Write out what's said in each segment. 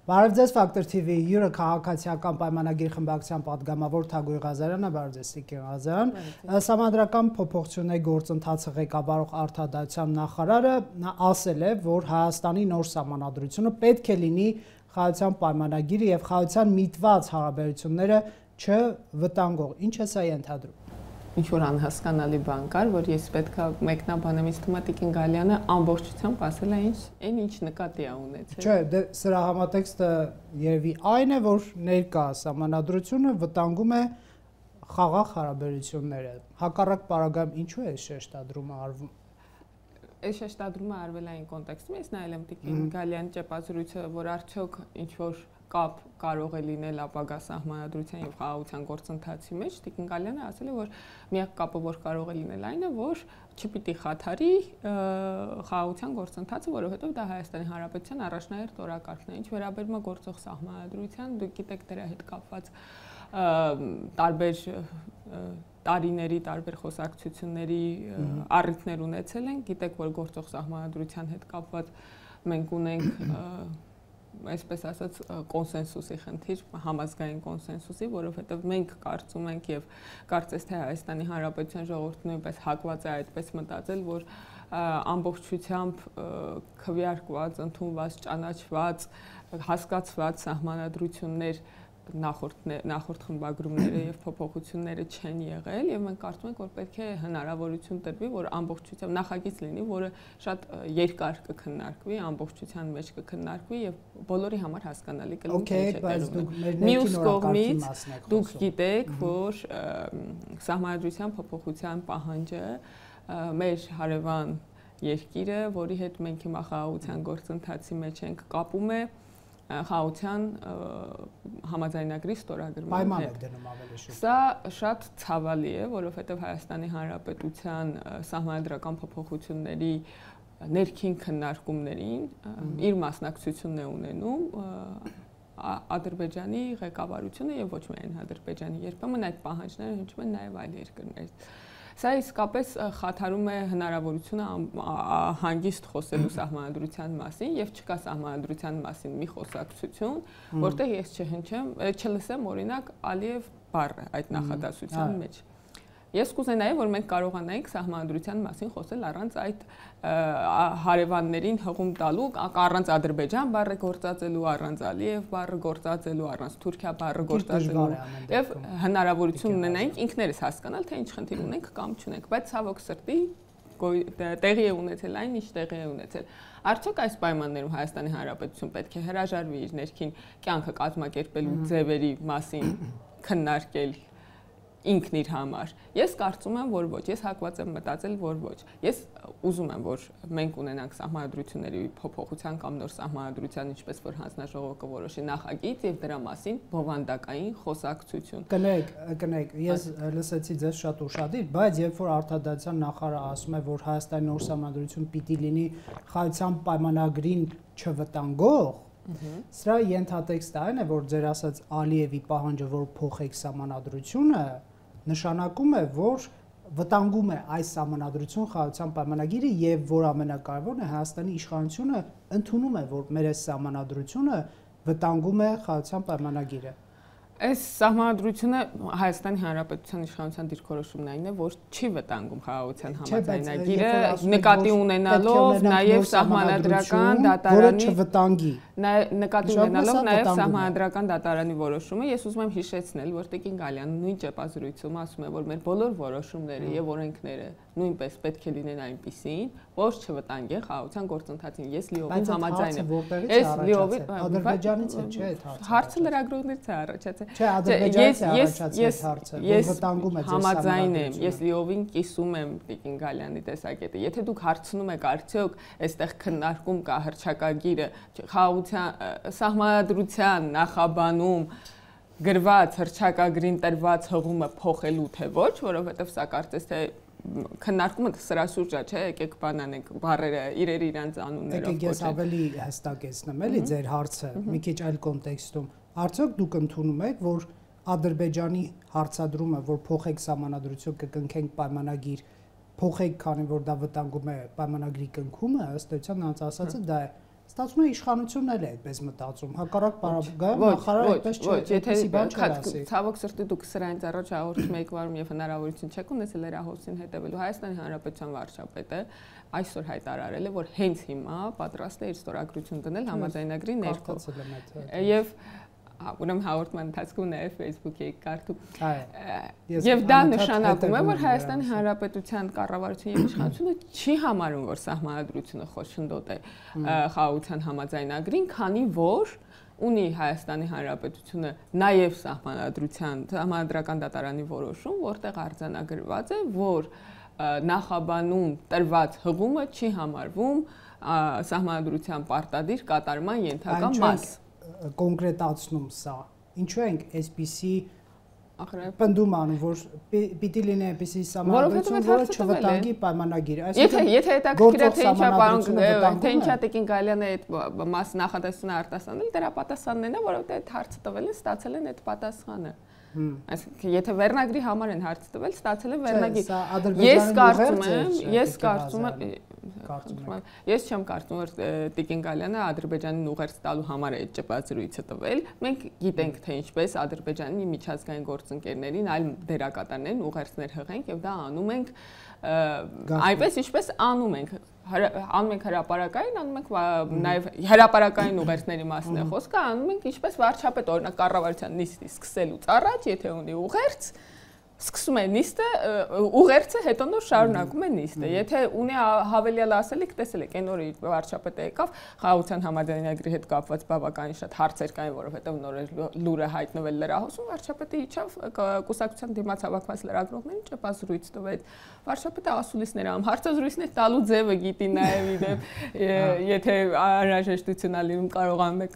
Բարև ձեզ Ֆակտոր TV յուրը քաղաքացիական պայմանագիր խմբակցության պատգամավոր Թագուհի Ղազարյանը, բարև ձեզ Տիկին Ղազարյան։ Սահմանադրական փոփոխությունների գործընթացը ղեկավարող Արտադրության նախարարը ասել է, որ Հայաստանի նոր սահմանադրությունը պետք է լինի խաղաղության պայմանագիրը եւ խաղաղության միտված հարաբերությունները չվտանգող։ Ինչ է սա ենթադրում։ Ինչ որ անհասկանալի բան կար, որ ես պետքա մեկնաբանեմ ինձ թվում է Տիկին Գալյանը ամբողջությամբ ասել է ինչ նկատի է ունեցել։ Չէ, դե սրա համատեքստը երևի այն է, որ ներկա սահմանադրությունը վտանգում է խաղաղ հարաբերությունները։ Հակառակ պարագայում ինչու է շեշտադրումը արվում։ Այս շեշտադրումը արվել է այն կոնտեքստում, ես նայել եմ Տիկին Գալյանի ճեպազրույցը, որ արդյոք ինչ որ կապ կարող է լինել ապագա սահմանադրության եւ խաղաղության գործընթացի մեջ, Տիկին Գալյանը ասել է, որ միակ կապը, որ կարող է լինել այն է, որ չպիտի խաթարի խաղաղության գործընթացը, որովհետեւ դա Հայաստանի Հանրապետության առաջնահերթ օրակարգն է։ Ինչ վերաբերում է գործող սահմանադրության, դուք գիտեք դրա հետ կապված տարբեր տարիների տարբեր խոսակցությունների առիթներ ունեցել են, գիտեք, որ գործող սահմանադրության հետ կապված մենք ունենք այսպես ասած կոնսենսուսի խնդիր, համազգային կոնսենսուսի, որովհետև մենք կարծում ենք եւ կարծես թե Հայաստանի Հանրապետության ժողովուրդը նույնպես հակված է այդպես մտածել, որ ամբողջությամբ քվեարկված, ընդունված, ճանաչված, հասկացված սահմանադրություններ նախորդ խմբագրումները եւ փոփոխությունները չեն եղել եւ մենք կարծում ենք, որ պետք է հնարավորություն տրվի, որ ամբողջությամբ նախագիծ լինի, որը շատ երկար կքննարկվի, ամբողջության մեջ կքննարկվի եւ բոլորի համար հասկանալի կլինի։ Մյուս կողմից դուք գիտեք, որ սահմանադրության փոփոխության պահանջը մեր հարևան երկիրը, որի հետ մենք հիմա խաղաղության գործընթացի մեջ ենք, կապում է խաղաղության համաձայնագրի ստորագրման հետ։ Սա շատ ցավալի է, որովհետև Հայաստանի Հանրապետության սահմանադրական փոփոխությունների ներքին քննարկումներին իր մասնակցությունն է ունենում Ադրբեջանի ղեկավարությունը եւ ոչ միայն Ադրբեջանի, երբեմն այդ պահանջները հնչում են նաեւ այլ երկրներից։ Սա իսկապես խաթարում է հնարավորությունը հանգիստ խոսելու սահմանադրության մասին եւ չկա սահմանադրության մասին մի խոսակցություն, որտեղ ես չլսեմ օրինակ Ալիև բառը այդ նախադասության մեջ։ Ես կուզենայի, որ մենք կարողանայինք սահմանադրության մասին խոսել առանց այդ հարևաններին հղում տալու, առանց Ադրբեջան բառը գործածելու, առանց Ալիև բառը գործածելու, առանց Թուրքիա բառը գործածելու եւ հնարավորություն ունենայինք ինքներս հասկանալ, թե ինչ խնդիր ունենք կամ չունենք, բայց ցավոք սրտի տեղի է ունեցել այն, ինչ տեղի է ունեցել։ Արդյոք այս պայմաններում Հայաստանի Հանրապետություն պետք է հրաժարվի իր ներքին կյանքը կազմակերպելու ձևերի մասին քննարկել ինքն իր համար։ Ես կարծում եմ, որ ոչ, ես հակված եմ մտածել, որ ոչ։ Ես ուզում եմ, որ մենք ունենանք սահմանադրությունների փոփոխության կամ նոր սահմանադրության, ինչպես որ հանձնաժողովը կորոշի նախագիծ եւ դրա մասին բովանդակային խոսակցություն։ Կնեք, ես լսեցի ձեզ շատ ուշադիր, բայց երբ որ Արտադրության նախարարը ասում է, որ Հայաստանի նոր սահմանադրություն պիտի լինի խաղաղության պայմանագրին չվտանգող, սրա ենթատեքստը այն է, որ ձեր ասած Ալիևի պահանջը, որ փոխեք սահմանադրությունը, նշանակում է, որ վտանգում է այս սահմանադրություն խաղաղության պայմանագիրը եւ որ ամենակարևորն է Հայաստանի իշխանությունը ընդունում է, որ մեր այս սահմանադրությունը վտանգում է խաղաղության պայմանագիրը։ Այս սահմանադրությունը Հայաստանի Հանրապետության իշխանության դիրքորոշումն այն է, որ չի վտանգում խաղաղության համաձայնագիրը, նկատի ունենալով նաև սահմանադրական դատարանի չվտանգի։ Նկատի ունենալով նաև սահմանադրական դատարանի որոշումը, ես ուզում եմ հիշեցնել, որ Տիկին Գալյանը նույն ճեպազրույցում ասում է, որ մեր բոլոր որոշումները եւ օրենքները նույնպես պետք է լինեն այնպիսին, որ չվտանգեն խաղաղության գործընթացին։ Ես լիովին համաձայն եմ։ Ես լիովին Ադրբեջանից է, չէ՞, այդ հարցը լրագրողներից է առաջացել։ Չէ, Ադրբեջանից է առաջացել այդ հարցը, որ վտանգում է ձեր համաձայն եմ, ես լիովին կիսում եմ Տիկին Գալյանի տեսակետը։ Եթե դուք հարցնում եք արդյոք այստեղ քննարկում կա հռչակագիրը խաղաղության սահմանադրության նախաբանում գրված հռչակագրին տրված հղումը փոխելու թե ոչ, որովհետև սա կարծես թե քննարկումը սրա շուրջ է, չէ, եկեք բան անենք, բառերը իրեր իրանց անուններով։ Եկեք ես ավելի հստակեցնեմ, էլի ձեր հարցը, մի քիչ այլ կոնտեքստում։ Արդյոք դուք ընդունում եք, որ Ադրբեջանի հարցադրումը, որ փոխեք սահմանադրություն կկնքենք պայմանագիր, փոխեք, քանի որ դա վտանգում է պայմանագրի կնքումը, ըստ էության նրանց ասածը դա է։ Ստացվում է իշխանությունն էլ է այդպես մտածում, հակառակ պարագայում նախարարը այդպես չէ, այդպեսի բան չէ ասի։ Ցավոք սրտի դուք սրանից առաջ հաղորդում եք վարում եւ հնարավորություն չեք ունեցել լրահոսին հետևելու։ Հայաստանի Հանրապետության վարչապետը այսօր հայտարարել է, որ հենց հիմա պատրաստ է իր ստորագրություն դնել համաձայնագրի ներքո։ Եվ ուրեմն հաղորդման ընթացքում նաև Facebook-ի կարդում։ Եւ դա նշանակում է, որ Հայաստանի Հանրապետության կառավարությունը եւ իշխանությունը չի համարում, որ սահմանադրությունը խոչընդոտ է խաղաղության համաձայնագրին, քանի որ ունի Հայաստանի Հանրապետությունը նաև սահմանադրական դատարանի որոշում, որտեղ արձանագրված է, որ նախաբանում տրված հղումը չի համարվում սահմանադրության պարտադիր կատարման ենթակա մաս։ Կոնկրետացնում սա։ Ինչու ենք այսպիսի պնդում անում, որ պիտի լինի այնպիսի սահմանադրություն, որը չվտանգի պայմանագիրը։ Եթե հետաքրքիր է թե ինչա պարոն, թե ինչա Տիկին Գալյանը այդ մաս նախադասությունը արտասանել, դրա պատասխանն է, որովհետեւ այդ հարցը տվել են, ստացել են այդ պատասխանը։ Այսինքն եթե վերնագրի համար են հարց տվել, ստացել են վերնագրի։ Ես չեմ կարծում, որ Տիկին Գալյանը Ադրբեջանին ուղերձ տալու համար է այդ ճպած զրույցը տվել։ Մենք գիտենք, թե ինչպես Ադրբեջանի միջազգային գործընկերներին, այլ դերակատարներին ուղերձներ հղենք եւ դա անում ենք այնպես ինչպես անում ենք հրապարակային, անում ենք նաև հրապարակային ուղերձների մասն է խոսքը, անում ենք ինչպես վարչապետ օրինակ կառավարության նիստի սկսելուց առաջ, եթե ունի ուղերձ, սկսում է նիստը, ուղերձը հետո նոր շարունակում է նիստը։ Եթե ունի հավելյալ ասելիք, տեսել եք, այն օրը վարչապետը եկավ, խաղաղության համաձայնագրի հետ կապված բավականին շատ հարցեր կային, որովհետև նոր լուրը հայտնվել լրահոսում, վարչապետը իջավ կուսակցության դիմաց հավաքված լրագրողներին ճեպազրույց տվեց։ Վարչապետը ասուլիսներ անում, հարցազրույցներ տալու ձևը գիտի նաև իդեպ, եթե անհրաժեշտություն ալինում կարողանում եք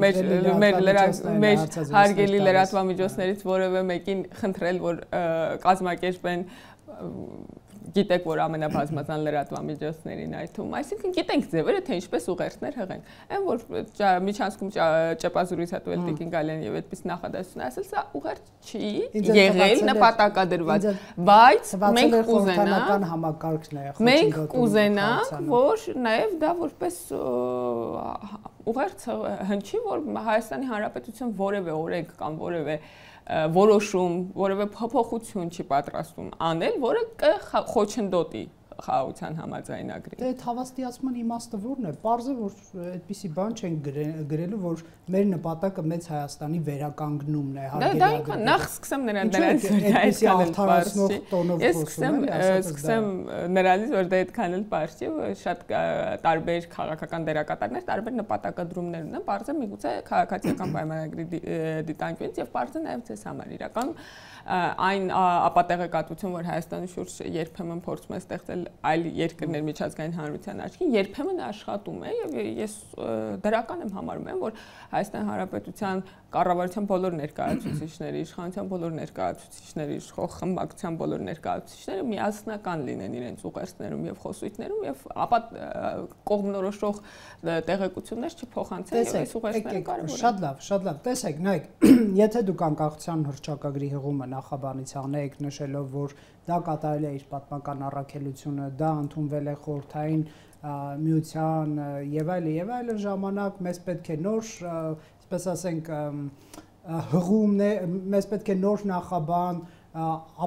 մեր հարգելի լրատվամիջոցներից որևէ մեկին խնդրել, որ կազմակերպեն գիտեք, որ ամենաբազմազան լրատվամիջոցներին այդ թվում, այսինքն գիտենք ձևերը, թե ինչպես ուղերձներ հղենք։ Այն որ միջանցքում ճեպազրույց է տվել Տիկին Գալյան եւ այդպես նախադասություն ասել, սա ուղերձ չի եղել նպատակադրված, բայց մենք կուզենանք, որ նաեւ դա որպես ուղերձ հնչի, որ Հայաստանի Հանրապետություն որևէ օրենք կամ որևէ որոշում, որևէ փոփոխություն չի պատրաստում անել, որը կխոչընդոտի խաղաղության համաձայնագրին։ Դե հավաստիացման իմաստը որն է։ Պարզ է, որ այդպիսի բան չեն գրելու, որ մեր նպատակը մեծ Հայաստանի վերականգնումն է, Դա ինքն նախ սկսեմ նրանից սկսեմ նրանից, որ դա այդքան էլ բարձ չի, շատ տարբեր քաղաքական դերակատարներ, տարբեր նպատակադրումներ ունեն, պարզ է միգուցե քաղաքացիական պայմանագրի դիտանկյունից եւ պարզ է նաեւ ցես համար իրական այն ապատեղեկատվություն, որ Հայաստանի շուրջ երբեմն փորձում է ստեղծել այլ երկրներ միջազգային հանրության աչքին, երբեմն աշխատում է եւ ես դրական եմ համարում, որ Հայաստանի Հանրապետության կառավարության բոլոր ներկայացուցիչների, իշխանության բոլոր ներկայացուցիչների, իշխող խմբակցության բոլոր ներկայացուցիչները միասնական լինեն իրենց ուղերձներում եւ խոսույթներում եւ ապա կողմնորոշող տեղեկություններ չփոխանցեն եւ այս ուղերձները կարեւոր են։ Շատ լավ, տեսեք, նայեք, եթե դուք անկախության հռչակագրի հղումը նախաբանից անեք, նշելով, որ դա կատարել է իր պատմական առաքելությունը, դա ընդունվել է խորհրդային միության եւ այլն ժամանակ, մեզ պետք է նոր, այսպես ասենք, հղումներ, մեզ պետք է նոր նախաբան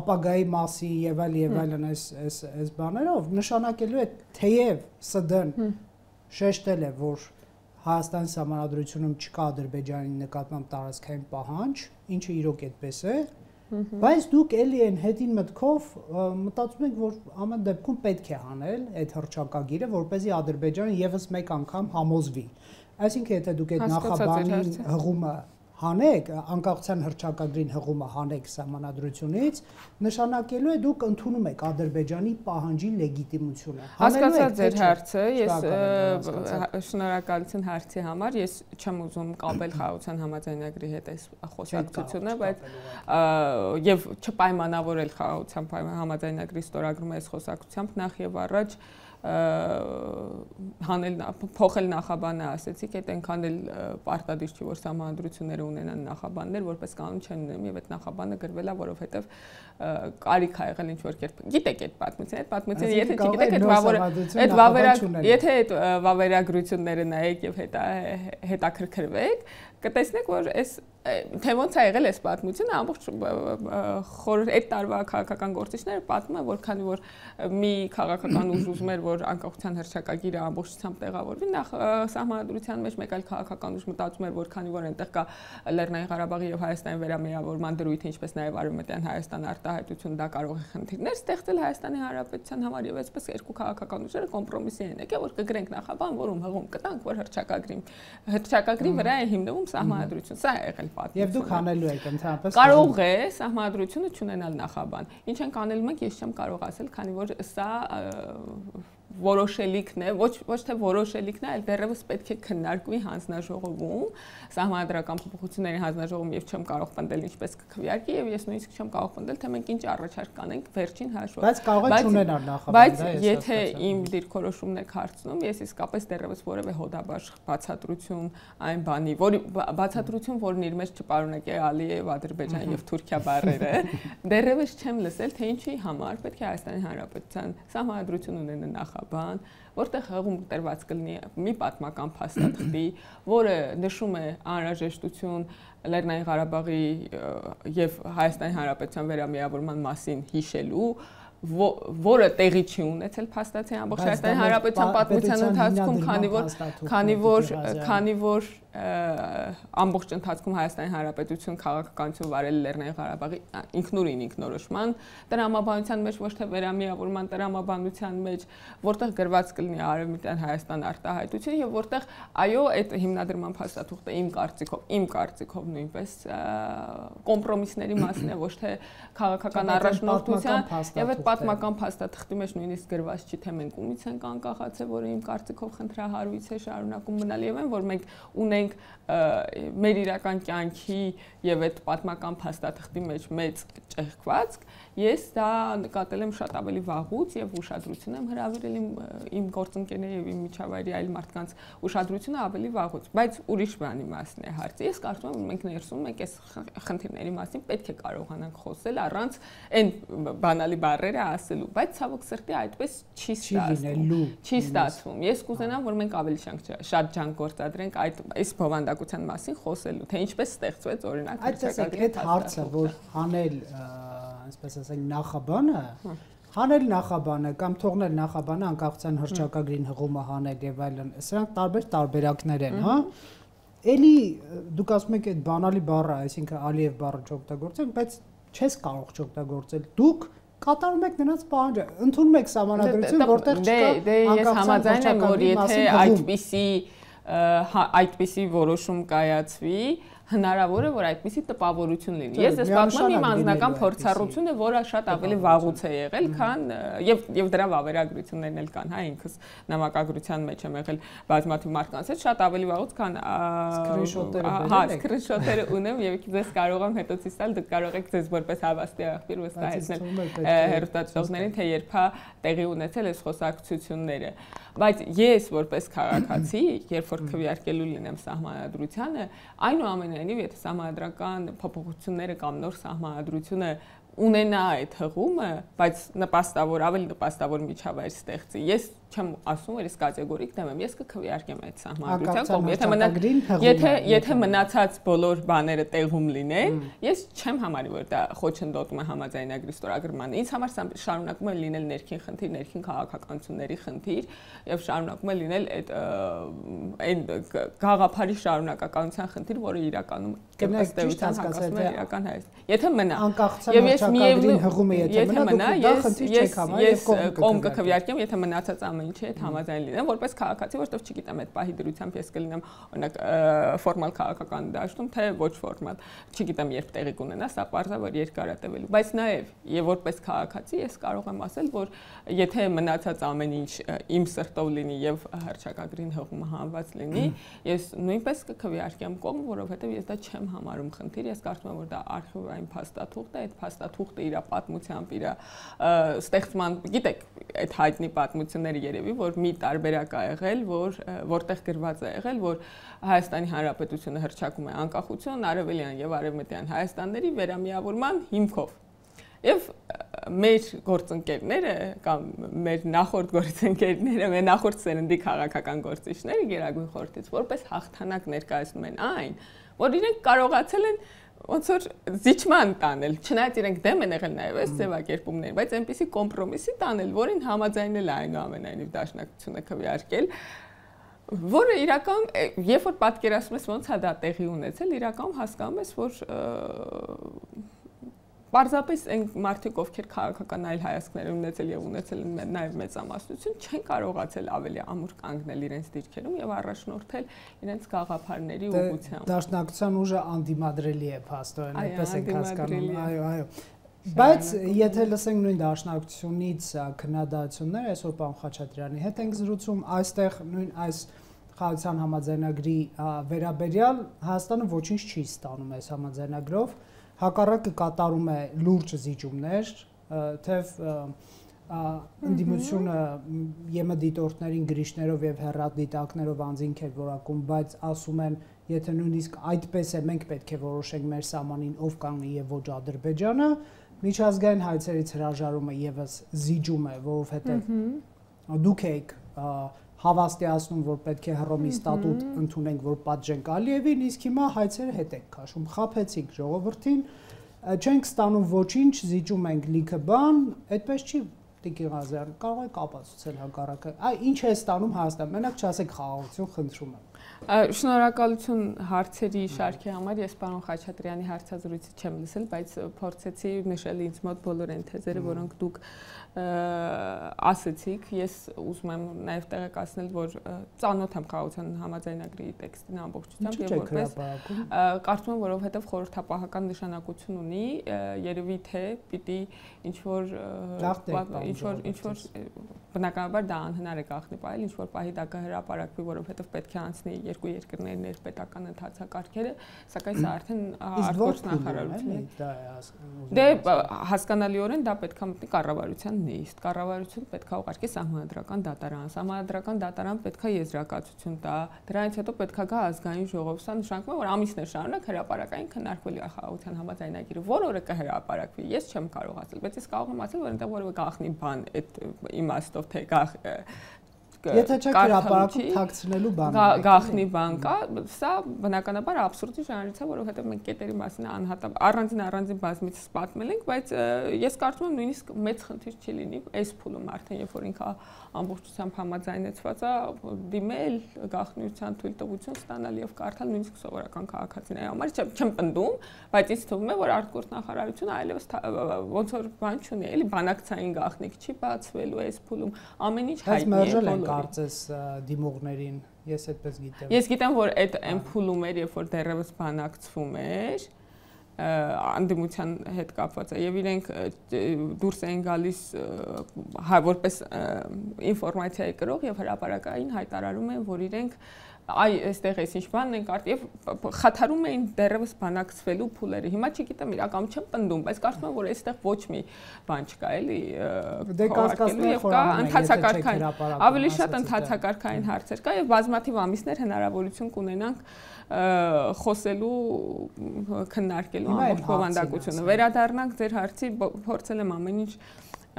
ապագայի մասի եւ այլն այս բաներով նշանակելու է թեև ՍԴ-ն շեշտել է, որ Հայաստանի սահմանադրությունում չկա Ադրբեջանի նկատմամբ տարածքային պահանջ, ինչը իրոք այդպես է, բայց դուք էլի են հետին մտքով մտածում եք, որ ամեն դեպքում պետք է անել այդ հռչակագիրը, որպեսզի Ադրբեջանը եւս մեկ անգամ համոզվի։ Այսինքն, եթե դուք այդ նախաբանի հղումը հանեք, անկախության հռչակագրին հղումը հանեք սահմանադրությունից, նշանակելու է դուք ընդունում եք Ադրբեջանի պահանջի լեգիտիմությունը։ Հասկացա ձեր հարցը, ես շնորհակալություն հարցի համար, ես չեմ ուզում կապել խաղաղության համաձայնագրի հետ այս խոսակցությունը, բայց եւ չպայմանավորել խաղաղության համաձայնագրի ստորագրումը այս խոսակցությամբ նախ եւ առաջ փոխել նախաբանը ասեցիք, այդ այնքան էլ պարտադիր չի, որ սահմանադրությունները ունենան նախաբաններ, որպես կանոն չեն ունենում եւ այդ նախաբանը գրվել է, որովհետեւ կարիք ա եղել ինչ-որ կերպ։ Գիտեք այդ պատմությունը, եթե չգիտեք, եթե այդ վավերագրությունները նայեք եւ հետաքրքրվեք, կտեսնեք, որ այս թե ոնց է եղել այս պատմությունը, ամբողջ խորհրդ այդ տարվա քաղաքական գործիչները պատմում են, որ քանի որ մի քաղաքական ուժ ուզում էր, որ անկախության հռչակագիրը ամբողջությամբ տեղավորվի, նախ սահմանադրության մեջ մեկ այլ քաղաքական ուժ մտածում էր, որ քանի որ այնտեղ կա Լեռնային Ղարաբաղի եւ Հայաստանի վերամիավորման դրույթը, ինչպես նաեւ Արևմտյան Հայաստան արտահայտություն, դա կարող է խնդիրներ ստեղծել Հայաստանի Հանրապետության համար եւ այսպես երկու քաղաքական ուժերը կոմպրոմիսի են եկել, որ կգրենք նախաբան, որում հղում կտանք, որ հռչակագրի վրա է հիմնվում սահմանադրություն։ Սա է եղել պատմությունը։ Եվ դուք անելու եք ընդհանրապես կարող է սահմանադրությունը չունենալ նախաբան։ Ինչ են կանելու մենք, ես չեմ կարող ասել, քանի որ սա որոշելիքն է, ոչ թե որոշելիքն է, այլ դեռևս պետք է քննարկվի հանձնաժողովում, սահմանադրական փոփոխությունների հանձնաժողովում եւ չեմ կարող պնդել ինչպես կքվեարկի եւ ես նույնիսկ չեմ կարող պնդել թե մենք ինչ առաջարկ կանենք վերջին հաշվով։ Բայց կարող է չունենալ նախաբան, բայց եթե իմ դիրքորոշումն եք հարցնում, ես իսկապես դեռևս որևէ հոդաբաշխ բացատրություն այն բանի, որի բացատրություն, որն իր մեջ չպարունակի Ալիև, Ադրբեջան եւ Թուրքիա բառերը, դեռևս չեմ լսել, թե ինչի համար պետք է Հայաստանի Հանրապետության սահմանադրություն ունենա նախաբան, որտեղ հղում տրված կլինի մի պատմական փաստաթղթի, որը նշում է անհրաժեշտություն Լեռնային Ղարաբաղի եւ Հայաստանի Հանրապետության վերամիավորման մասին հիշելու, որը տեղի չի ունեցել փաստացի ամբողջ Հայաստանի Հանրապետության պատմության ընթացքում, քանի որ ամբողջ ընթացքում Հայաստանի Հանրապետություն քաղաքականություն վարել Լեռնային Ղարաբաղի ինքնուրույն ինքնորոշման տրամաբանության մեջ, ոչ թե վերամիավորման տրամաբանության մեջ, որտեղ գրված կլինի Արևմտյան Հայաստան արտահայտություն եւ որտեղ այո, այդ հիմնադրման փաստաթուղթը իմ կարծիքով նույնպես կոմպրոմիսների մասին է, ոչ թե քաղաքական առաջնորդության եւ այդ պատմական փաստաթղթի մեջ նույնիսկ գրված չի, թե մենք ումից ենք անկախացել, որը իմ կարծիքով խնդրահարույց է շարունակում մնալ եւ այն, որ մենք ունենք մեր իրական կյանքի եւ այդ պատմական փաստաթղթի մեջ մեծ ճեղքվածք, ես դա նկատել եմ շատ ավելի վաղուց եւ ուշադրություն եմ հրավիրել իմ գործընկերների եւ իմ միջավայրի այլ մարդկանց ուշադրությունը ավելի վաղուց, բայց ուրիշ բանի մասին է հարցը։ Ես կարծում եմ, որ մենք ներսում ենք այս խնդիրների մասին պետք է կարողանանք խոսել առանց այն բանալի բառերը ասելու, բայց ցավոք սրտի այդպես չի ստացվում։ Ես կուզենամ, որ մենք ավելի շատ ջանք գործադրենք այս բովանդակության մասին խոսելու, թե ինչպես ստեղծվեց օրինակ հռչակագրի այդ հարցը, որ հանել, այսպես ասենք, նախաբանը, հանել նախաբանը կամ թողնել նախաբանը անկախության հռչակագրին հղումը հանել եւ այլն, սրանք տարբեր տարբերակներ են, հա։ Էլի դուք ասում եք այդ բանալի բառը, այսինքն Ալիև բառը չօգտագործեք, բայց չես կարող չօգտագործել։ Դուք կատարում եք նրանց պահանջը, ընդունում եք սահմանադրություն, որտեղ չկա ես համաձայն եմ, որ եթե այդպիսի որոշում կայացվի, հնարավոր է, որ այդպիսի տպավորություն լինի։ Ես ես պատմում իմ անձնական փորձառությունը, որը շատ ավելի վաղուց է եղել, քան եւ դրա վավերագրություններն էլ կան, հա, ինքս նամակագրության մեջ եմ եղել բազմաթիվ մարդկանց հետ, շատ ավելի վաղուց, քան սկրինշոթերը ունեմ եւ ձեզ կարող եմ հետո ցույց տալ, դուք կարող եք ձեզ որպես հավաստի աղբյուր վստահեցնել հեռուստացողներին, թե երբ է տեղի ունեցել այս խոսակցությունները։ Բայց ես որպես քաղաքացի, երբ որ քվեարկելու լինեմ սահմանադրությանը, այնուամենայնիվ եթե սահմանադրական փոփոխությունները կամ նոր սահմանադրությունը ունենա այդ հղումը, բայց ավելի նպաստավոր միջավայր ստեղծի, ես չեմ ասում, որ ես կատեգորիկ դեմ եմ, ես կքվեարկեմ այդ սահմանադրության, եթե մնացած բոլոր բաները տեղում լինեն, ես չեմ համարի, որ դա խոչընդոտում է համաձայնագրի ստորագրմանը։ Ինձ համար շարունակում է լինել ներքին խնդիր, ներքին քաղաքականությունների խնդիր եւ շարունակում է լինել այն գաղափարի շարունակականության խնդիր, որը իրականում ըստեյության հակասում է իրական Հայաստան։ Եթե մնա, եւ ես միևնույն հղումը եթե մնա, ես կողմ կքվեարկեմ, եթե մնացած ինչ է համաձայն լինեմ, որպես քաղաքացի, որտեղ չգիտեմ այդ պահի դրությամբ ես կլինեմ օրինակ ֆորմալ քաղաքական դաշտում, թե ոչ ֆորմալ, չգիտեմ երբ տեղի կունենա, սա պարզ է, որ երկար է տևելու, բայց նաև որպես քաղաքացի ես կարող եմ ասել, որ եթե մնացած ամեն ինչ իմ սրտով լինի եւ հռչակագրին հղումը հանված լինի, ես նույնպես կքվեարկեմ կողմ, որովհետեւ ես դա չեմ համարում խնդիր, ես կարծում եմ, որ դա արխիվային փաստաթուղթ է, այդ փաստաթուղթը իր պատմությամբ, իր ստեղծման, գիտեք, այդ հայտնի պատմությունները երևի, որ մի տարբերակ ա եղել, որտեղ գրված է եղել, որ Հայաստանի Հանրապետությունը հռչակում է անկախություն արևելյան եւ արևմտյան Հայաստանների վերամիավորման հիմքով։ Եվ մեր գործընկերները կամ մեր նախորդ գործընկերները, մեր նախորդ սերնդի քաղաքական գործիչները Գերագույն խորհրդից որպես հաղթանակ ներկայացնում են այն, որ իրենք կարողացել են ոնց որ զիջման տանել, չնայած իրենք դեմ են եղել նաև այս ձևակերպումներին, բայց այնպիսի կոմպրոմիսի տանել, որին համաձայնել է այնուամենայնիվ Դաշնակցությունը քվեարկել, որը իրական, երբ որ պատկերացնում ես ոնց է դա տեղի ունեցել, իրականում հասկանում ես, որ պարզապես այն մարդիկ, ովքեր քաղաքական այլ հայացքներ ունեցել եւ ունեցել են նաեւ մեծամասնություն, չեն կարողացել ավելի ամուր կանգնել իրենց դիրքերում եւ առաջնորդել իրենց գաղափարների ուղղությամբ։ Դաշնակցության ուժը անդիմադրելի է փաստորեն, այդպես ենք հասկանում, այո։ Բայց եթե լսենք նույն Դաշնակցությունից քննադատություններ, այսօր պարոն Խաչատրյանի հետ ենք զրուցում, այստեղ նույն այս խաղաղության համաձայնագրի վերաբերյալ Հայաստանը ոչինչ չի ստանում այս համաձայնագրով, հակառակը կատարում է լուրջ զիջումներ, թեև ընդդիմությունը ԵՄ դիտորդներին գրիչներով եւ հեռադիտակներով անձինք էր որակում, բայց ասում են, եթե նույնիսկ այդպես է, մենք պետք է որոշենք մեր սահմանին ով կանգնի եւ ոչ Ադրբեջանը, միջազգային հայցերից հրաժարումը եւս զիջում է, որովհետեւ դուք եք հավաստիացնում, որ պետք է Հռոմի ստատուտ ընդունենք, որ պատժենք Ալիևին, իսկ հիմա հայցերը հետ եք քաշում, խաբեցիք ժողովրդին, չենք ստանում ոչինչ, զիջում ենք լիքը բան, այդպես չի Տիկին Ղազարյան, կարող եք ապացուցել հակառակը։ Ինչ է ստանում Հայաստանը, մենակ չասեք խաղաղություն, խնդրում եմ։ Շնորհակալություն հարցերի շարքի համար, ես պարոն Խաչատրյանի հարցազրույցը չեմ լսել, բայց փորձեցի նշել ինձ մոտ բոլոր այն թեզերը, որոնք դուք ասեցիք, ես ուզում եմ նաև տեղեկացնել, որ ծանոթ եմ խաղաղության համաձայնագրի տեքստին ամբողջությամբ եւ որպես կարծում եմ, որովհետեւ խորհրդապահական նշանակություն ունի, երևի թե պիտի ինչ որ բնականաբար դա անհնար է գաղտնի պահել, ինչ որ պահի դա կհրապարակվի, որովհետեւ պետք է անցնի երկու երկրների ներպետական ընթացակարգերը, սակայն սա արդեն արտգործ նախարարությունն է։ Դե հասկանալիորեն դա պետք է մտնի կառավարության նիստ, կառավարություն պետք է ուղարկի սահմանադրական դատարան, սահմանադրական դատարան պետք է եզրակացություն տա, դրանից հետո պետք է գա ազգային ժողով, սա նշանակում է, որ ամիսներ շարունակ հրապարակային քննարկվելու է խաղաղության համաձայնագիրը, որ օրը կհրապարակվի, ես չեմ կարող ասել, բայց ես կարող եմ ասել, որ այնտեղ որևէ գաղտնի բան այդ իմաստով թե Եթե չեք հրապարակում թաքցնելու բան գաղտնի բան կա, սա բնականաբար աբսուրդի ժանրից է, որովհետև մենք կետերի մասին առանձին բազմից պատմել ենք, բայց ես կարծում եմ նույնիսկ մեծ խնդիր չի լինի այս փուլում արդեն, երբ որ ինքը ամբողջությամբ համաձայնեցված է, դիմել գաղտնիության թույլտվություն ստանալ եւ կարդալ նույնիսկ սովորական քաղաքացիների համար չեմ պնդում, բայց ինձ թվում է, որ արտգործ նախարարությունը այլևս ոնց որ բան չունի, էլի բանակցային գաղտնիք չի բացվելու այս փուլում, ամեն ինչ հայտնի է։ Կարծես դիմողներին, ես այդպես գիտեմ։ Ես գիտեմ, որ այդ այն փուլում էր, երբ որ դեռևս բանակցվում էր, անդիմության հետ կապված է եւ իրենք դուրս են գալիս որպես ինֆորմացիայի կրող եւ հրապարակային հայտարարում են, որ իրենք այստեղ էս ինչ բանն են կարդ եւ խաթարում էին դեռևս բանակցվելու փուլերը։ Հիմա չգիտեմ, իրականում չեմ պնդում, բայց կարծում եմ, որ այստեղ ոչ մի բան չկա, էլի։ Դե կասկածներ եւ կա ընթացակարգային, ավելի շատ ընթացակարգային հարցեր կա եւ բազմաթիվ ամիսներ հնարավորություն կունենանք խոսելու, քննարկելու ամբողջ բովանդակությունը։ Վերադառնանք ձեր հարցի, փորձել եմ ամեն ինչ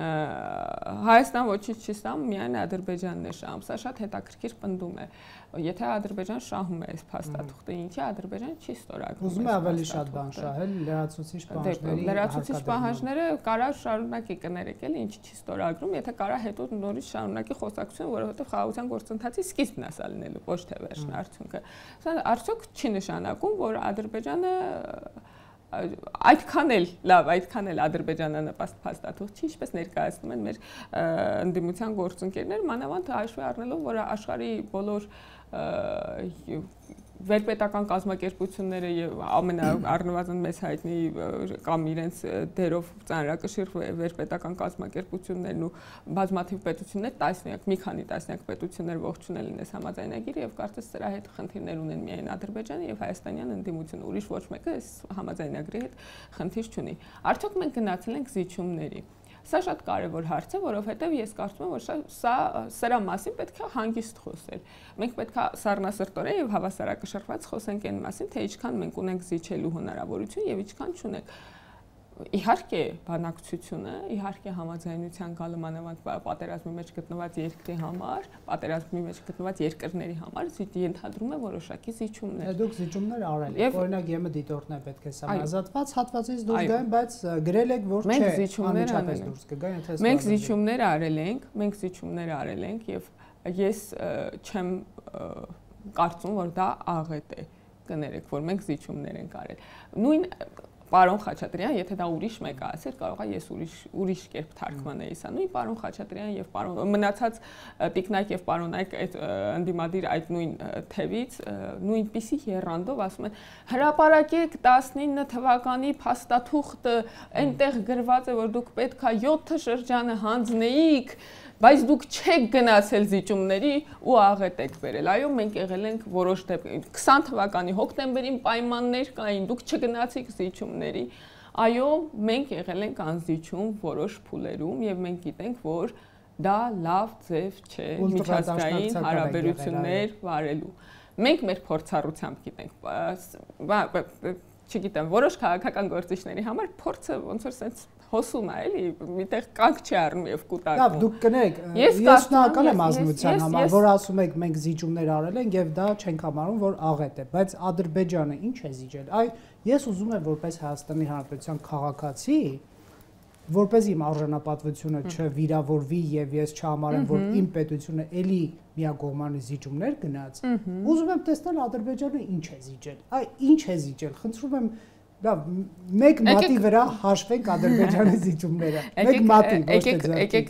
Հայաստան ոչինչ չի ստանում, միայն Ադրբեջանն է շահում, սա շատ հետաքրքիր պնդում է։ Եթե Ադրբեջան շահում է այս փաստաթուղթը, ինչի Ադրբեջանը չի ստորագրում։ Ուզում է ավելի շատ բան շահել, լրացուցիչ պահանջների։ Լրացուցիչ պահանջները կարա շարունակի կներեք, էլի ինչի չի ստորագրում, եթե կարա հետո նորից շարունակի խոսակցությունը, որովհետև խաղաղության գործընթացի սկիզբն է սա լինելու, ոչ թե վերջն արդյունքը։ Սա արդյոք չի նշանակում, որ Ադրբեջանը այդքան էլ Ադրբեջանը նպաստ փաստաթուղթ չի, ինչպես ներկայացնում են մեր ընդդիմության գործընկերները, մանավանդ հաշվի առնելով, որ աշխարհի բոլոր վերպետական կազմակերպությունները եւ ամենաառնվազն մեծ հայտնի կամ իրենց դերով ծանրակշիռ վերպետական կազմակերպություններն ու բազմաթիվ պետություններ, մի քանի տասնյակ պետություններ ողջունել են այս համաձայնագիրը եւ կարծես դրա հետ խնդիրներ ունեն միայն Ադրբեջանը եւ հայաստանյան ընդդիմությունը, ուրիշ ոչ մեկը այս համաձայնագրի հետ խնդիր չունի։ Արդյոք մենք գնացել ենք զիջումների։ Սա շատ կարևոր հարց է, որովհետև ես կարծում եմ, որ սրա մասին պետք է հանգիստ խոսել։ Մենք պետք է սառնասրտորեն եւ հավասարակշռված խոսենք այն մասին, թե ինչքան մենք ունենք զիջելու հնարավորություն եւ ինչքան չունենք։ Իհարկե, բանակցությունը, իհարկե համաձայնության գալը մանավանդ պատերազմի մեջ գտնված երկրի համար, պատերազմի մեջ գտնված երկրների համար ենթադրում է որոշակի զիջումներ։ Դուք զիջումներ արել եք, օրինակ ԵՄ դիտորդներ պետք է համազատված հատվածից դուրս գային, բայց գրել եք, որ չէ, անմիջապես դուրս կգային, եթե մենք զիջումներ արել ենք եւ ես չեմ կարծում, որ դա աղետ է, կներեք, որ մենք զիջումներ ենք արել։ Նույն Պարոն Խաչատրյան, եթե դա ուրիշ մեկը ասեր, կարող է ես ուրիշ կերպ թարգմանեի սա։ Նույն պարոն Խաչատրյան եւ պարոն մնացած տիկնայք եւ պարոնայք այդ ընդդիմադիր այդ նույն թևից նույնպիսի եռանդով ասում են հրապարակեք 19 թվականի փաստաթուղթը, այնտեղ գրված է, որ դուք պետքա 7 շրջանը հանձնեիք, բայց դուք չեք գնացել զիջումների ու աղետ եք բերել։ Այո, մենք եղել ենք որոշ դեպքեր 20 թվականի հոկտեմբերին պայմաններ կային, դուք չգնացիք զիջումների։ Այո, մենք եղել ենք անզիջում որոշ փուլերում եւ մենք գիտենք, որ դա լավ ձև չէ միջազգային հարաբերություններ վարելու։ Մենք մեր փորձառությամբ գիտենք, չգիտեմ, որոշ քաղաքական գործիչների համար փորձը ոնց որ sense հոսում է, էլի, միտեղ կանգ չի առնում եւ կուտակում։ Լավ, դուք կներեք, ես շնորհակալ եմ ազնվության համար, որ ասում եք մենք զիջումներ արել ենք եւ դա չենք համարում, որ աղետ է, բայց Ադրբեջանը ինչ է զիջել։ Այ ես ուզում եմ որպես Հայաստանի Հանրապետության քաղաքացի, որպես իմ արժանապատվությունը չվիրավորվի եւ ես չհամարեմ, որ իմ պետությունը էլի միակողմանի զիջումներ գնաց, ուզում եմ տեսնել Ադրբեջանը ինչ է զիջել։ Այ ինչ է զիջել, խնդրում եմ Լավ, մեկ մատի վրա հաշվենք Ադրբեջանի զիջումները։ Մեկ մատի, ոչ թե ձեռքի։ Եկեք,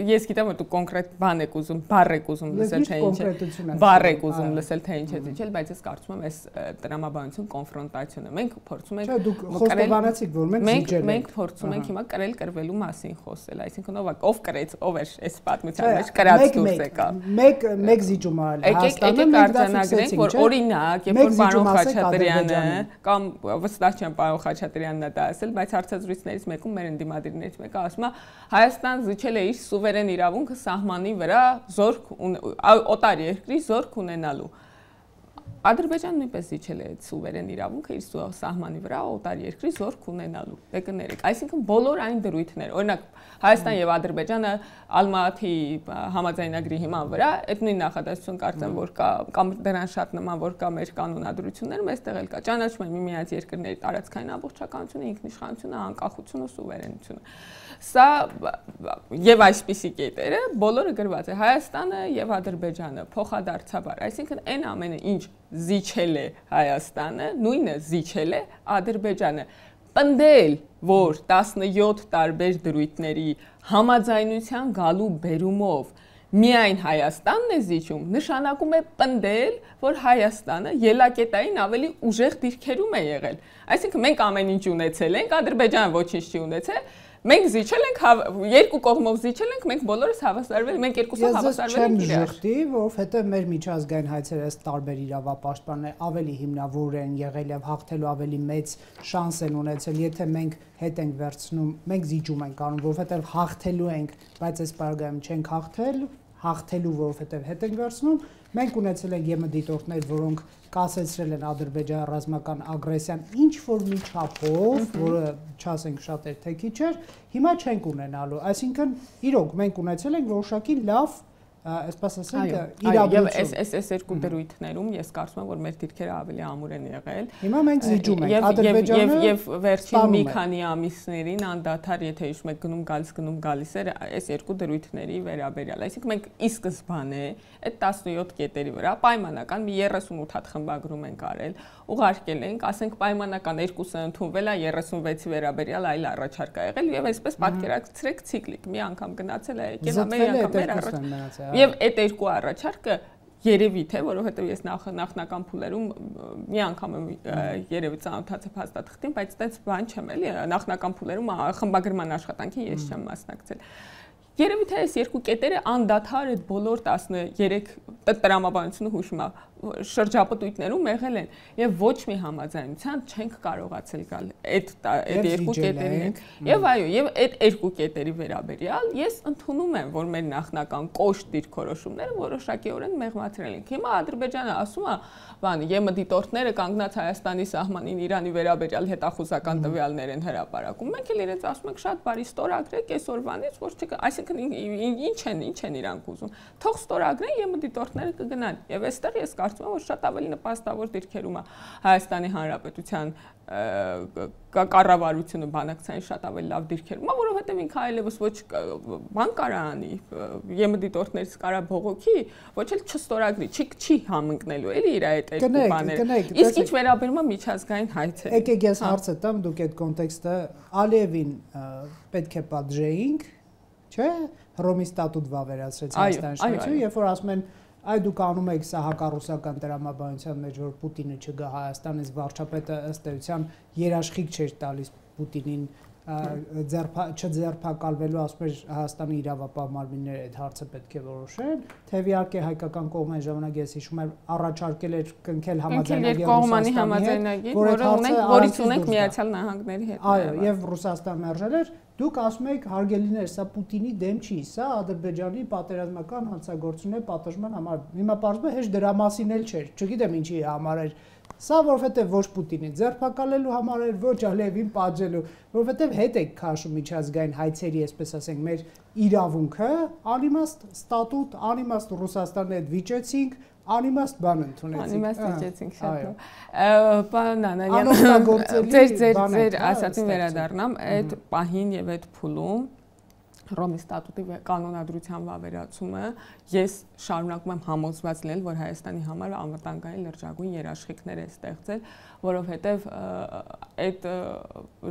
ես գիտեմ, որ դու կոնկրետ բան եք ուզում, բառ եք ուզում լսել, թե ինչ է։ Բառ եք ուզում լսել, թե ինչ է զիջել, բայց ես կարծում եմ, այս տրամաբանություն կոնֆրոնտացիոն է։ Մենք փորձում ենք։ Չէ, դուք խոստովանեցիք, որ մենք զիջել ենք։ Մենք փորձում ենք հիմա կրել կրվելու մասին խոսել, այսինքն ով կրեց, ով էր այս պատմության մեջ կրած դուրս եկա։ Մեկ զիջում արել Հայաստանը, մենք արձանագրենք, որ օրինակ, երբ որ պարոն Խաչատրյանը կամ վստահ չեմ պարոն Խաչատրյանն է դա ասել, բայց հարցազրույցներից մեկում մեր ընդդիմադիրներից մեկը ասում է Հայաստան զիջել է իր սուվերեն իրավունքը սահմանի վրա զորք օտար երկրի զորք ունենալու։ Ադրբեջանը նույնպես զիջել է այդ սուվերեն իրավունքը իր սահմանի վրա օտար երկրի զորք ունենալու։ Դե կներեք, այսինքն բոլոր այն դրույթները, օրինակ Հայաստան եւ Ադրբեջանը Ալմատի համաձայնագրի հիման վրա այդ նույն նախադասություն կարծեմ որ կա կամ դրան շատ նման որ կա մեր կանոնադրություններում, այստեղ էլ կա ճանաչում են միմյանց երկրների տարածքային ամբողջականությունը, ինքնիշխանությունը, անկախությունը, սուվերենությունը։ Սա եւ այսպիսի կետերը բոլորը գրված է Հայաստանը եւ Ադրբեջանը փոխադարձաբար, այսինքն այն ամենը ինչ զիջել է Հայաստանը, նույնը զիջել է Ադրբեջանը։ Պնդել, որ 17 տարբեր դրույթների համաձայնության գալու բերումով միայն Հայաստանն է զիջում, նշանակում է պնդել, որ Հայաստանը ելակետային ավելի ուժեղ դիրքերում է եղել։ Այսինքն մենք ամեն ինչ ունեցել ենք, Ադրբեջանը ոչինչ չի ունեցել։ Մենք զիջել ենք, երկու կողմով զիջել ենք, մենք բոլորս հավասարվել, մենք երկուսով հավասարվել ենք իրար։ Ես չեմ ժխտի, որովհետև մեր միջազգային հայցերը այս տարբեր իրավապաշտպաններ ավելի հիմնավոր են եղել եւ հաղթելու ավելի մեծ շանս են ունեցել, եթե մենք հետ ենք վերցնում, մենք զիջում ենք անում, որովհետև հաղթելու ենք, բայց այս պարագայում չենք հաղթելու, որովհետև հետ ենք վերցնում, մենք ունեցել ենք ԵՄ դիտորդներ, որոնք կասեցրել են Ադրբեջանի ռազմական ագրեսիան ինչ որ մի չափով, որը չասենք շատ էր թե քիչ էր, հիմա չենք ունենալու, այսինքն իրոք մենք ունեցել ենք որոշակի լավ այսպես ասենք իրավիճակ։ Այս երկու դրույթներում ես կարծում եմ որ մեր դիրքերը ավելի ամուր են եղել։ Հիմա մենք զիջում ենք Ադրբեջանը եւ վերջին մի քանի ամիսներին անդադար եթե հիշում եք գնում գալիս էր այս երկու դրույթների վերաբերյալ։ Այսինքն մենք ի սկզբանե այդ 17 կետերի վրա պայմանական մի 38 հատ խմբագրում ենք արել, ուղարկել ենք, ասենք պայմանական երկուսը ընդունվել է 36-ի վերաբերյալ այլ առաջարկ ա եղել եւ այսպես պատկերացրեք ցիկլիկ մի անգամ գնացել է եկել ամեն անգամ մեր առաջ։ Եվ այդ երկու առաջարկը երևի թե, որովհետև ես նախնական փուլերում մի անգամ եմ երևի ծանոթացել փաստաթղթին, բայց այդպես բան չեմ էլի, նախնական փուլերում խմբագրման աշխատանքին ես չեմ մասնակցել։ Երևի թե այս երկու կետերը անդադար այդ բոլոր 13 տրամաբանությունը հուշում է շրջապտույտներում եղել են եւ ոչ մի համաձայնության չենք կարողացել գալ այդ երկու կետերի հետ։ Եվ այո, եւ այդ երկու կետերի վերաբերյալ ես ընդունում եմ, որ մեր նախնական կոշտ դիրքորոշումները որոշակիորեն մեղմացրել են։ Հիմա Ադրբեջանը ասում է, բան, ԵՄ դիտորդները կանգնած Հայաստանի սահմանին Իրանի վերաբերյալ հետախուզական տվյալներ են հրապարակում։ Մենք էլ իրենց ասում ենք շատ բարի ստորագրեք այսօրվանից, ոչ թե այսինքն ինչ են իրանք ուզում։ Թող ստորագրեն ԵՄ դիտորդները կգնան։ Եվ այստեղ ես կարծում եմ, որ շատ ավելի նպաստավոր դիրքերում է Հայաստանի Հանրապետության կառավարությունը բանակցային շատ ավելի լավ դիրքերում է, որովհետև ինքը այլևս ոչ բան կարա անի, ԵՄ դիտորդներից կարա բողոքի, ոչ էլ չստորագրի, չի համընկնելու էլի իր այդ բաները։ Իսկ ինչ վերաբերում է միջազգային հայցերին։ Եկեք ես հարցը տամ, դուք այդ կոնտեքստը Ալիևին պետք է պատժեինք, չէ՞, Հռոմի ստատուտ վավերացրեց Հայաստանի Հանրապետությունը, երբ որ ասում են այ դուք անում եք սա հակառուսական տրամաբանության մեջ, որ Պուտինը չգա Հայաստանից, վարչապետը ըստ էության երաշխիք չէր տալիս Պուտինին չձերբակալվելու, ասում էր Հայաստանի իրավապահ մարմինները այդ հարցը պետք է որոշեն, թեև իհարկե հայկական կողմը այն ժամանակ ես հիշում եմ առաջարկել էր կնքել համաձայնագիր, որից ունենք Միացյալ Նահանգների հետ։ Այո, եւ Ռուսաստանը մերժել էր։ Դուք ասում եք հարգելիներ, սա Պուտինի դեմ չի, սա Ադրբեջանի պատերազմական հանցագործությունների պատժման համար։ Հիմա պարզվում է հեշտ դրա մասին էլ չէր, չգիտեմ ինչի համար էր։ Սա որովհետև ոչ Պուտինին ձերբակալելու համար էր, ոչ Ալիևին պատժելու, որովհետև հետ եք քաշում միջազգային հայցերի, այսպես ասենք, մեր իրավունքը, անիմաստ ստատուտ, անիմաստ Ռուսաստանի հետ վիճեցինք, անիմաստ բան ընդունեցինք։ Անիմաստ վիճեցինք շատ լավ։ Պարոն Նանայան, ձեր ասածին վերադառնամ, այդ պահին եւ այդ փուլում Հռոմի ստատուտի կանոնադրության վավերացումը ես շարունակում եմ համոզված լինել, որ Հայաստանի համար անվտանգային լրջագույն երաշխիքներ է ստեղծել, որովհետև այդ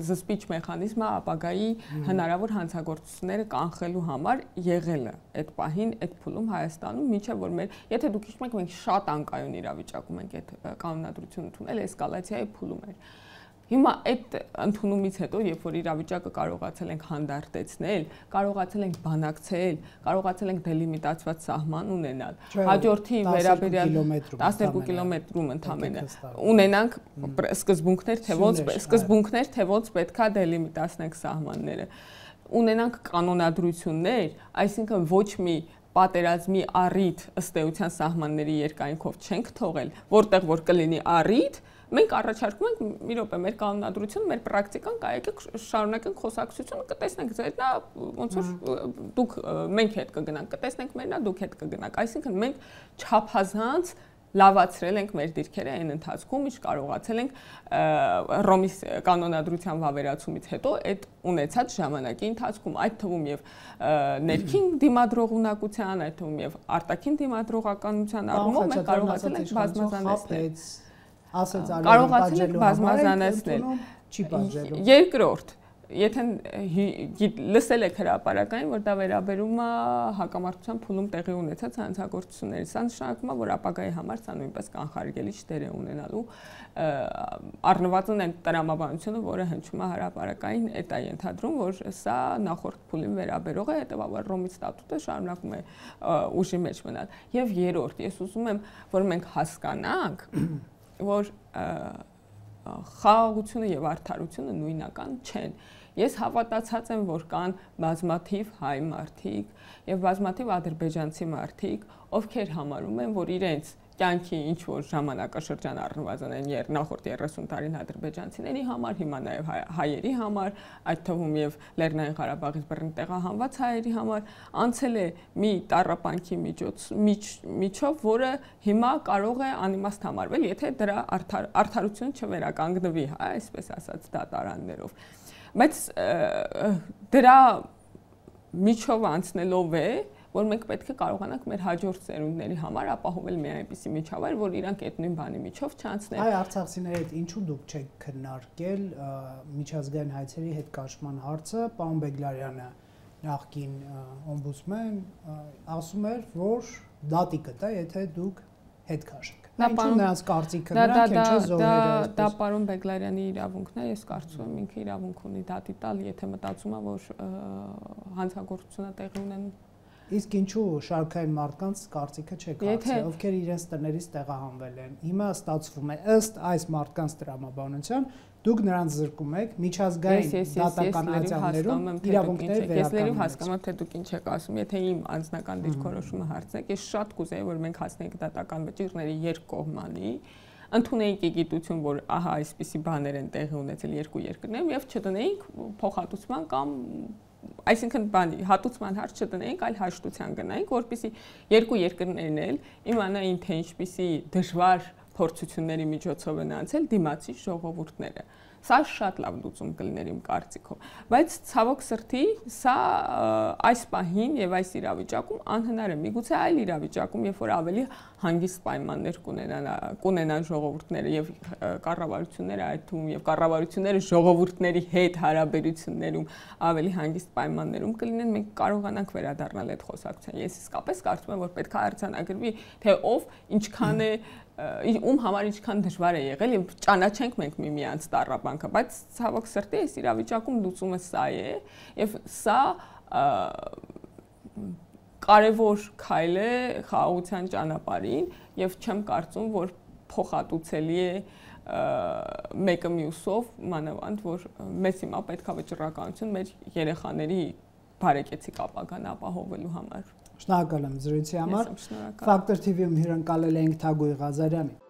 զսպիչ մեխանիզմը ապագայի հնարավոր հանցագործությունները կանխելու համար եղել է այդ պահին, այդ փուլում Հայաստանում, մինչև որ եթե դուք հիշում եք, մենք շատ անկայուն իրավիճակում ենք այդ կանոնադրությունը ընդունել, էսկալացիայի փուլում էր։ Հիմա այդ ընդունումից հետո, երբ որ իրավիճակը կարողացել ենք հանդարտեցնել, կարողացել ենք բանակցել, կարողացել ենք դելիմիտացված սահման ունենալ, հաջորդի վերաբերյալ 12 կիլոմետրում ընդամենը ունենանք սկզբունքներ, թե ոնց պետքա դելիմիտացնենք սահմանները, ունենանք կանոնադրություններ, այսինքն ոչ մի պատերազմի առիթ ըստ էության սահմանների երկայնքով չենք թողել, որտեղ որ կլինի առիթ, մենք առաջարկում ենք մի րոպե մեր կանոնադրությունը, մեր պրակտիկան եկեք շարունակենք խոսակցությունը, կտեսնենք ձերնա, ոնց որ դուք մենք հետ կգնանք, կտեսնենք մերնա, դուք հետ կգնաք։ Այսինքն մենք չափազանց լավացրել ենք մեր դիրքերը այն ընթացքում, ինչ կարողացել ենք Հռոմի կանոնադրության վավերացումից հետո այդ ունեցած ժամանակի ընթացքում, այդ թվում եւ ներքին դիմադրողունակության, այդ թվում եւ արտաքին դիմադրողականության առումով մենք կարողացել ենք բազմազանեցնել։ Կարողացել ենք բազմազանեցնել։ Երկրորդ, եթե լսել եք հրապարակային, որ դա վերաբերում է հակամարտության փուլում տեղի ունեցած հանցագործությունների, սա նշանակում է, որ ապագայի համար սա նույնպես կանխարգելիչ դեր է ունենալու, առնվազն այն տրամաբանությունը, որը հնչում է հրապարակային, այդ է ենթադրում, որ սա նախորդ փուլին վերաբերող է, հետևաբար Հռոմի ստատուտը շարունակում է ուժի մեջ մնալ։ Եվ երրորդ, ես ուզում եմ, որ մենք հասկանանք, որ խաղաղությունը եւ արդարությունը նույնական չեն։ Ես հավատացած եմ, որ կան բազմաթիվ հայ մարդիկ եւ բազմաթիվ ադրբեջանցի մարդիկ, ովքեր համարում են, որ իրենց կյանքի ինչ որ ժամանակաշրջան առնվազն են նախորդ 30 տարին ադրբեջանցիների համար, հիմա նաեւ հայերի համար, այդ թվում եւ Լեռնային Ղարաբաղից բռնի տեղահանված հայերի համար, անցել է մի տառապանքի միջով, որը հիմա կարող է անիմաստ համարվել, եթե դրա արդարությունը չվերականգնվի, հա, այսպես ասած դատարաններով։ Բայց դրա միջով անցնելով է, որ մենք պետք է կարողանանք մեր հաջորդ սերունդների համար ապահովել մի այնպիսի միջավայր, որ իրանք այդ նույն բանի միջով չանցնեն։ Այ արցախցիների հետ ինչու դուք չեք քննարկել միջազգային հայցերի հետ կաշման հարցը, պարոն Բեգլարյանը նախկին օմբուդսմեն ասում էր, որ դատի կտա, եթե դուք հետ քաշեք։ Ինչու նրանց կարծիքը, նրանք են չէ զոհերը։ Դա պարոն Բեգլարյանի իրավունքն է, ես կարծում եմ ինքը իրավունք ունի դատի տալ, եթե մտածում է, որ հանցագործությունը տեղի ունեն։ Իսկ ինչու շարքային մարդկանց կարծիքը չեք հարցրել, ովքեր իրենց տներից տեղահանվել են։ Հիմա ստացվում է ըստ այս մարդկանց տրամաբանության, դուք նրանց զրկում եք միջազգային դատական արձաններում իրավունքների վերականգնումից։ Ես լրիվ հասկանում եմ, թե դուք ինչ եք ասում, եթե իմ անձնական դիրքորոշումը հարցնեք, ես շատ կուզեի, որ մենք հասնենք դատական վճիռների երկկողմանի, ընդունեինք գիտություն, որ ահա այսպիսի բաներ են տեղի ունեցել երկու երկրներում եւ չդնեինք փոխհատուցման կամ այսինքն բանի հատուցման հարց չդնեինք, այլ հաշտության գնայինք, որպեսզի երկու երկրներն էլ իմանային, թե ինչպիսի դժվար փորձությունների միջոցով են անցել դիմացի ժողովուրդները։ Սա շատ լավ լուծում կլիներ իմ կարծիքով, բայց ցավոք սրտի սա այս պահին եւ այս իրավիճակում անհնար է։ Միգուցե այլ իրավիճակում, երբ որ ավելի հանգիստ պայմաններ կունենան ժողովուրդները եւ կառավարությունները այդ թվում եւ կառավարությունները ժողովուրդների հետ հարաբերություններում ավելի հանգիստ պայմաններում կլինեն, մենք կարողանանք վերադառնալ այդ խոսակցությանը։ Ես իսկապես կարծում եմ, որ պետք է արձանագրվի, թե ով ինչքան է ում համար ինչքան դժվար է եղել եւ ճանաչենք մենք միմյանց տառապանքը, բայց ցավոք սրտի այս իրավիճակում լուծումը սա է եւ սա կարևոր քայլ է խաղաղության ճանապարհին եւ չեմ կարծում, որ փոխհատուցելի է մեկը մյուսով, մանավանդ որ մեզ հիմա պետք է վճռականություն մեր երեխաների բարեկեցիկ ապագան ապահովելու համար։ Շնորհակալ եմ զրույցի համար։ Ֆակտոր TV-ում հյուրընկալել ենք Թագուհի Ղազարյանին։